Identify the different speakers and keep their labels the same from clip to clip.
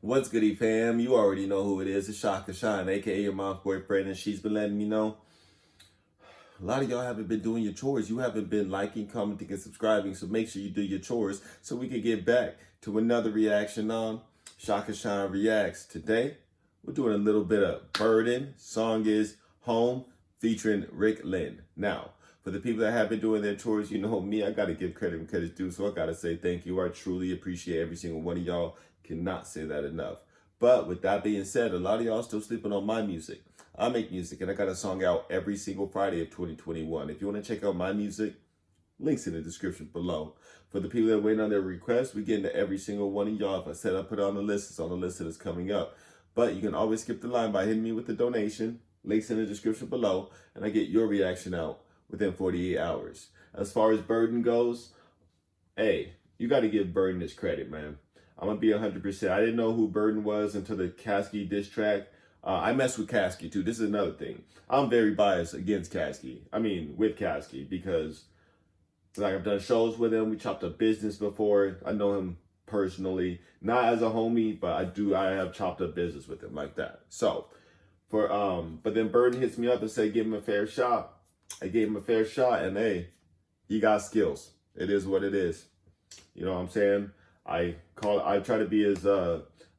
Speaker 1: What's goody fam? You already know who it is. It's ShakaShine, aka your mom's boyfriend, and she's been letting me know a lot of y'all haven't been doing your chores. You haven't been liking, commenting, and subscribing, so make sure you do your chores so we can get back to another reaction on ShakaShine Reacts. Today, we're doing a little bit of Burden. Song is Home featuring Lynn. Now, for the people that have been doing their chores, you know me, I got to give credit when credit's due, so I got to say thank you. I truly appreciate every single one of y'all. Cannot say that enough. But with that being said, a lot of y'all still sleeping on my music. I make music and I got a song out every single Friday of 2021. If you want to check out my music, links in the description below. For the people that are waiting on their requests, we get into every single one of y'all. If I said I put it on the list, it's on the list that is coming up. But you can always skip the line by hitting me with the donation. Links in the description below. And I get your reaction out within 48 hours. As far as Burden goes, hey, you got to give Burden his credit, man. I'm going to be 100%. I didn't know who Burden was until the Caskey diss track. I mess with Caskey too. This is another thing. I'm very biased against Caskey. I mean, with Caskey, because like I've done shows with him. We chopped up business before. I know him personally, not as a homie, but I have chopped up business with him like that. So but then Burden hits me up and say, give him a fair shot. I gave him a fair shot, and hey, he got skills. It is what it is. You know what I'm saying? I try to be as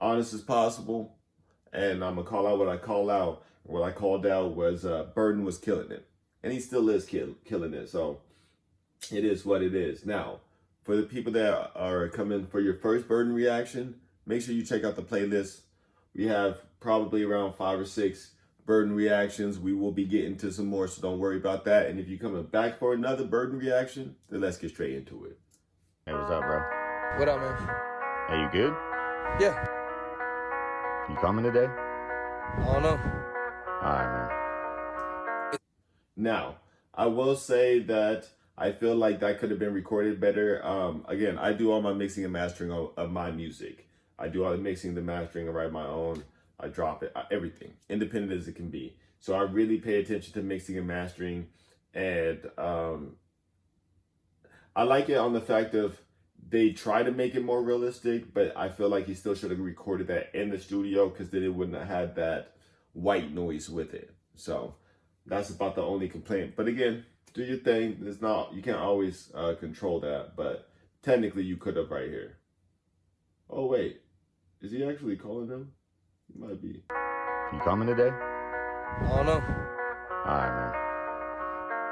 Speaker 1: honest as possible, and I'm gonna call out what I call out. What I called out was Burden was killing it, and he still is killing it. So it is what it is. Now, for the people that are coming for your first Burden reaction, make sure you check out the playlist. We have probably around 5 or 6 Burden reactions. We will be getting to some more, so don't worry about that. And if you're coming back for another Burden reaction, then let's get straight into it.
Speaker 2: Hey, what's up, bro?
Speaker 3: What up, man?
Speaker 2: Hey, you good?
Speaker 3: Yeah.
Speaker 2: You coming today?
Speaker 3: I don't know.
Speaker 2: Alright, man.
Speaker 1: Now, I will say that I feel like that could have been recorded better. Again, I do all my mixing and mastering of my music. I do all the mixing, the mastering, I write my own. I drop it, everything, independent as it can be. So I really pay attention to mixing and mastering, and I like it on the fact of they try to make it more realistic, but I feel like he still should have recorded that in the studio, because then it wouldn't have had that white noise with it. So that's about the only complaint. But again, do your thing. You can't always control that, but technically you could have right here. Oh wait, is he actually calling him? He might be.
Speaker 2: You coming today?
Speaker 3: I don't know.
Speaker 2: Alright, man.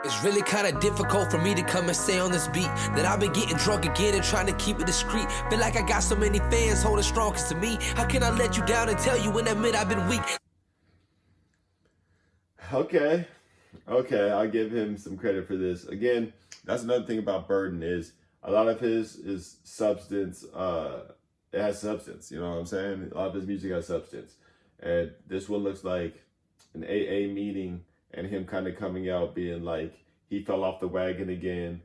Speaker 4: It's really kind of difficult for me to come and say on this beat that I've been getting drunk again and trying to keep it discreet. Feel like I got so many fans holding strong, cause to me, how can I let you down and tell you and admit I've been weak?
Speaker 1: Okay, I'll give him some credit for this. Again, that's another thing about Burden is a lot of his is substance. It has substance, you know what I'm saying? A lot of his music has substance. And this one looks like an AA meeting and him kind of coming out being like, he fell off the wagon again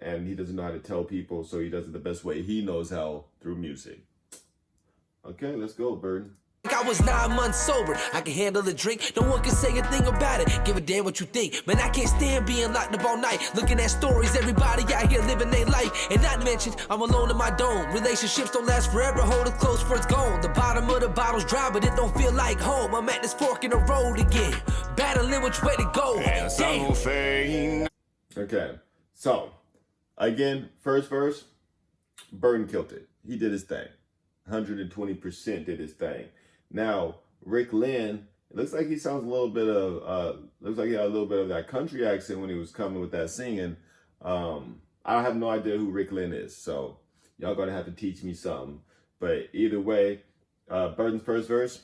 Speaker 1: and he doesn't know how to tell people, so he does it the best way he knows how, through music. Okay, let's go, Burden.
Speaker 4: I was 9 months sober, I can handle the drink, no one can say a thing about it, give a damn what you think, man I can't stand being locked up all night, looking at stories, everybody out here living their life, and not mentioned, I'm alone in my dome, relationships don't last forever, hold it close for it's gone, the bottom of the bottle's dry, but it don't feel like home, I'm at this fork in the road again, battling which way to go, damn.
Speaker 1: Okay, so, again, first verse, Burden killed it, he did his thing, 120% did his thing. Now, Lynn, it looks like he sounds a little bit of, looks like he had a little bit of that country accent when he was coming with that singing. I have no idea who Lynn is, so y'all gonna have to teach me something. But either way, Burden's first verse,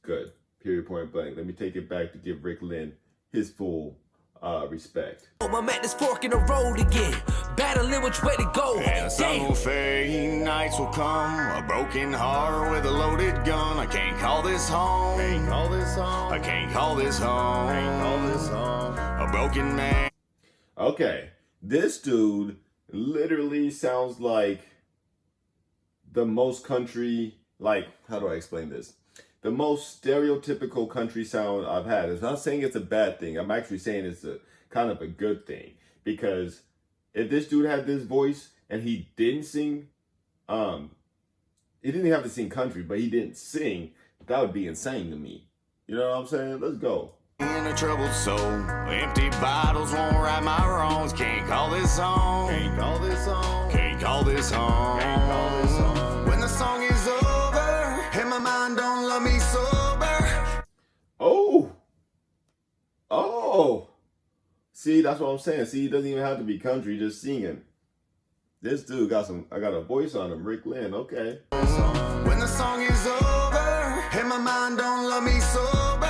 Speaker 1: good, period, point blank. Let me take it back to give Lynn his full respect.
Speaker 4: I'm at this fork in the road again, battling which way to go.
Speaker 5: And some will fade, nights will come, a broken heart with a loaded gun. I can't call this home. I can't call this home. A broken man.
Speaker 1: Okay, this dude literally sounds like the most country, like, how do I explain this? The most stereotypical country sound I've had. It's not saying it's a bad thing. I'm actually saying it's a kind of a good thing, because if this dude had this voice and he didn't sing, he didn't have to sing country, but he didn't sing. That would be insane to me. You know what I'm saying? Let's go.
Speaker 5: In a troubled soul, empty bottles won't right my wrongs. Can't call this home. Can't call this home. Can't call this home. Can't call this home. When the song is over, and my mind don't love me sober.
Speaker 1: Oh. See, that's what I'm saying. See, he doesn't even have to be country, just singing. This dude I got a voice on him, Rick Lynn, okay.
Speaker 5: When the song is over, and my mind don't love me sober,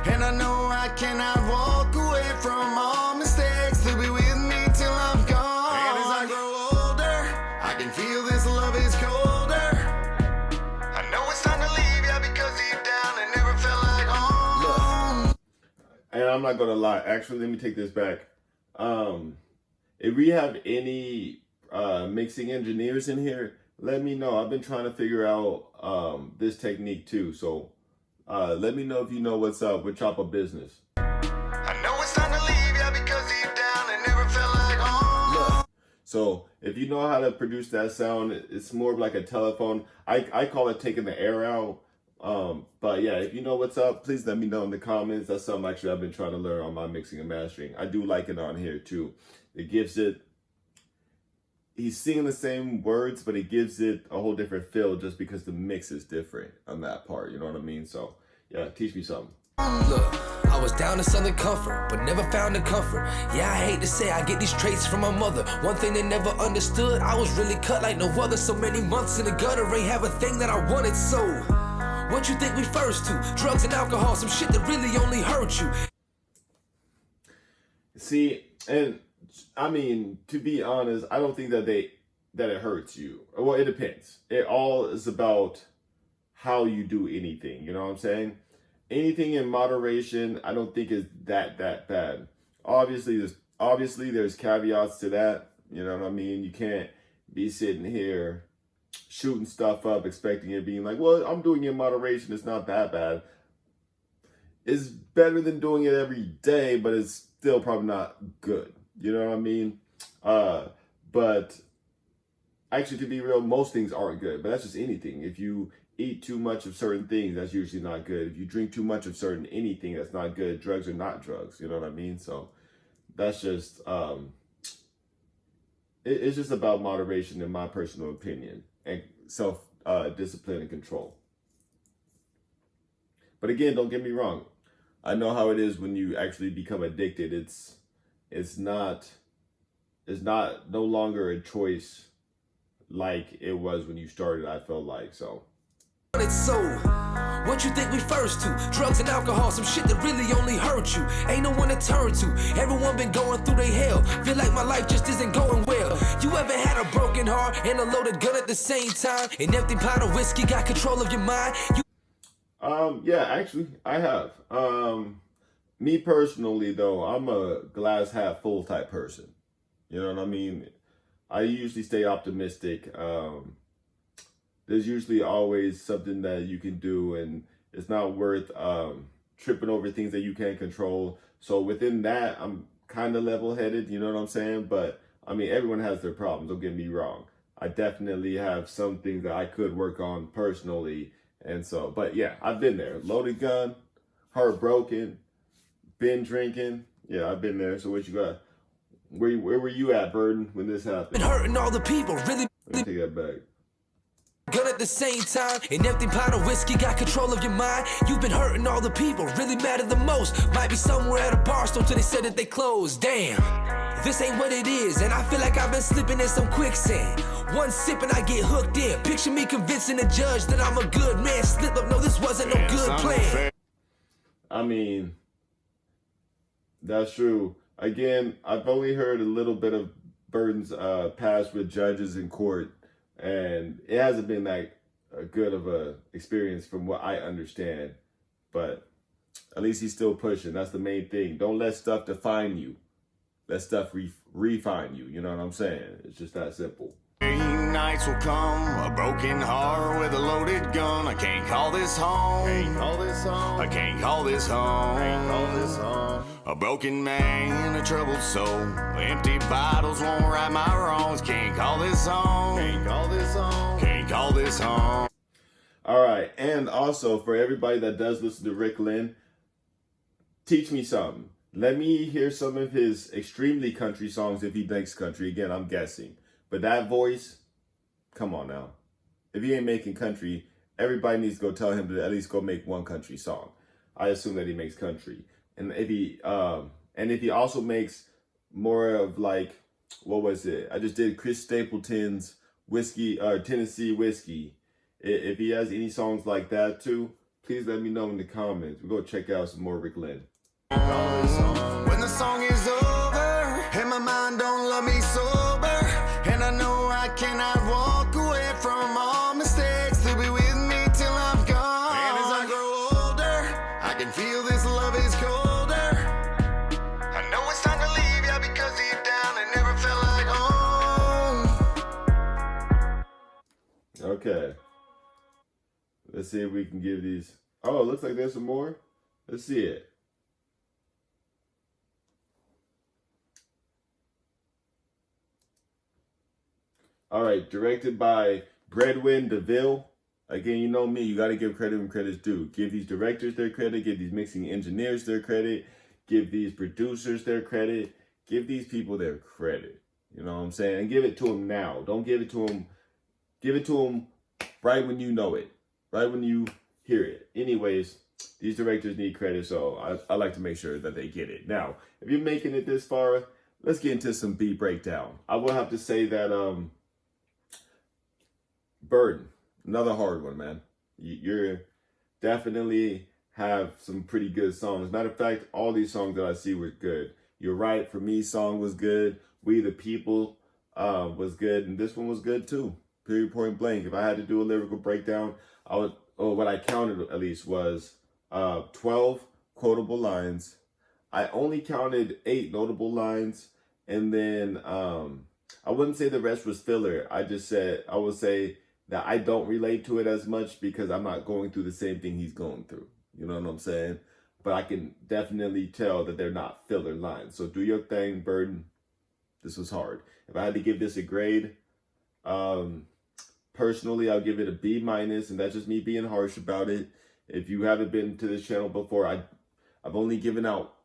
Speaker 5: and I know I cannot walk away from all mistakes. To be with me till I'm gone. And as I grow older, I can feel this love is colder. I know it's time to leave, yeah, because deep down it never felt like home.
Speaker 1: And I'm not gonna lie, actually, let me take this back. If we have any mixing engineers in here, let me know. I've been trying to figure out this technique too, so let me know if you know what's up with Chopper Business.
Speaker 5: I know it's time to leave, yeah, because deep down it never felt like home.
Speaker 1: So if you know how to produce that sound, it's more of like a telephone. I call it taking the air out. But yeah, if you know what's up, please let me know in the comments. That's something actually I've been trying to learn on my mixing and mastering. I do like it on here too. It gives it, he's singing the same words, but it gives it a whole different feel just because the mix is different on that part. You know what I mean? So yeah, teach me something.
Speaker 4: Look, I was down in Southern comfort, but never found the comfort. Yeah, I hate to say I get these traits from my mother. One thing they never understood, I was really cut like no other. So many months in the gutter, ain't have a thing that I wanted. So what you think we first to? Drugs and alcohol, some shit that really only hurt you.
Speaker 1: See, and I mean, to be honest, I don't think that it hurts you. Well, it depends. It all is about how you do anything. You know what I'm saying? Anything in moderation, I don't think is that bad. Obviously, there's caveats to that. You know what I mean? You can't be sitting here shooting stuff up, expecting it being like, well, I'm doing it in moderation. It's not that bad. It's better than doing it every day, but it's still probably not good. You know what I mean? But actually, to be real, most things aren't good. But that's just anything. If you eat too much of certain things, that's usually not good. If you drink too much of certain anything, that's not good. Drugs are not drugs. You know what I mean? So that's just it's just about moderation, in my personal opinion, and self discipline and control. But again, don't get me wrong. I know how it is when you actually become addicted. It's no longer a choice like it was when you started, I felt like. So
Speaker 4: what you think we first to? Drugs and alcohol, some shit that really only hurt you. Ain't no one to turn to. Everyone been going through their hell. Feel like my life just isn't going well. You ever had a broken heart and a loaded gun at the same time? An empty pot of whiskey got control of your mind?
Speaker 1: Yeah, actually, I have. Me personally, though, I'm a glass half full type person. You know what I mean? I usually stay optimistic. There's usually always something that you can do, and it's not worth tripping over things that you can't control. So within that, I'm kind of level-headed, you know what I'm saying? But, I mean, everyone has their problems, don't get me wrong. I definitely have some things that I could work on personally. And so, but yeah, I've been there. Loaded gun, heartbroken, been drinking. Yeah, I've been there. So what you got? Where were you at, Burden, when this happened?
Speaker 4: Been hurting all the people, really.
Speaker 1: Let me take that back.
Speaker 4: Gun at the same time, an empty pot of whiskey got control of your mind. You've been hurting all the people, really matter the most. Might be somewhere at a bar store till they said that they closed. Damn, this ain't what it is, and I feel like I've been slipping in some quicksand. One sip and I get hooked in. Picture me convincing the judge that I'm a good man. Slip up, no, this wasn't no good plan.
Speaker 1: I mean, that's true. Again, I've only heard a little bit of Burden's past with judges in court, and it hasn't been that good of a experience from what I understand. But at least he's still pushing. That's the main thing. Don't let stuff define you. Let stuff refine you. You know what I'm saying? It's just that simple.
Speaker 5: Nights will come, a broken heart with a loaded gun. I can't call this home. Can't call this home. I can't call this home. Can't call this home. A broken man, a troubled soul. Empty bottles won't right my wrongs. Can't call this home. Can't call this home. Can't call this home.
Speaker 1: All right. And also for everybody that does listen to Rick Lynn, teach me something. Let me hear some of his extremely country songs if he makes country. Again, I'm guessing. But that voice, come on now. If he ain't making country, everybody needs to go tell him to at least go make one country song. I assume that he makes country. And if he also makes more of like, what was it? I just did Chris Stapleton's whiskey, Tennessee whiskey. If he has any songs like that too, please let me know in the comments. We'll go check out some more Rick Lynn.
Speaker 5: When the song is over and my mind don't love me sober, and I know I cannot walk away from all mistakes to be with me till I'm gone. And as I grow older, I can feel this love is colder. I know it's time to leave, yeah, because deep down it never felt like home.
Speaker 1: Okay. Let's see if we can give these. Oh, it looks like there's some more. Let's see it. All right, directed by Bredwin DeVille. Again, you know me, you got to give credit when credit's due. Give these directors their credit, give these mixing engineers their credit, give these producers their credit, give these people their credit. You know what I'm saying? And give it to them now. Don't give it to them. Give it to them right when you know it, right when you hear it. Anyways, these directors need credit, so I like to make sure that they get it. Now, if you're making it this far, let's get into some beat breakdown. I will have to say that Burden, another hard one, man. You're definitely have some pretty good songs. Matter of fact, all these songs that I see were good. You're Right For Me song was good. We the People was good, and this one was good too. Period, point blank. If I had to do a lyrical breakdown, I would, or what I counted at least was 12 quotable lines. I only counted 8 notable lines, and then I wouldn't say the rest was filler. I would say that I don't relate to it as much because I'm not going through the same thing he's going through. You know what I'm saying? But I can definitely tell that they're not filler lines. So do your thing, Burden. This was hard. If I had to give this a grade, personally, I'll give it a B-, and that's just me being harsh about it. If you haven't been to this channel before, I've only given out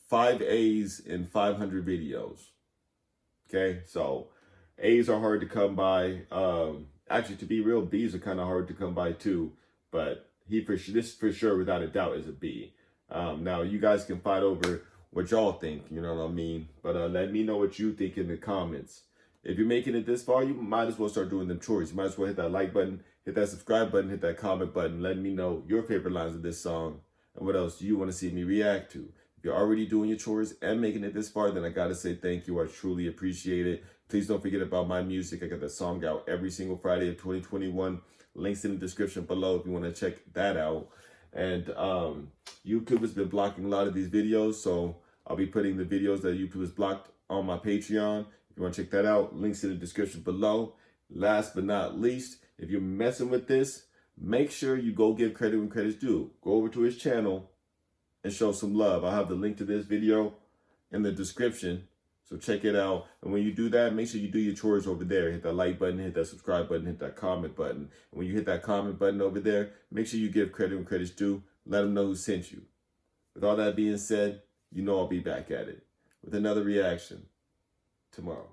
Speaker 1: 5 A's in 500 videos. Okay, so A's are hard to come by. Actually, to be real, B's are kind of hard to come by too. But this for sure, without a doubt, is a B. Now, you guys can fight over what y'all think, you know what I mean? But let me know what you think in the comments. If you're making it this far, you might as well start doing them chores. You might as well hit that like button, hit that subscribe button, hit that comment button. Let me know your favorite lines of this song and what else you want to see me react to. If you're already doing your chores and making it this far, then I got to say thank you. I truly appreciate it. Please don't forget about my music. I got that song out every single Friday of 2021. Links in the description below if you want to check that out. And YouTube has been blocking a lot of these videos, so I'll be putting the videos that YouTube has blocked on my Patreon. If you want to check that out, links in the description below. Last but not least, if you're messing with this, make sure you go give credit when credit's due. Go over to his channel and show some love. I'll have the link to this video in the description, so check it out. And when you do that, make sure you do your chores over there. Hit that like button, hit that subscribe button, hit that comment button. And when you hit that comment button over there, make sure you give credit when credit's due. Let them know who sent you. With all that being said, you know I'll be back at it with another reaction tomorrow.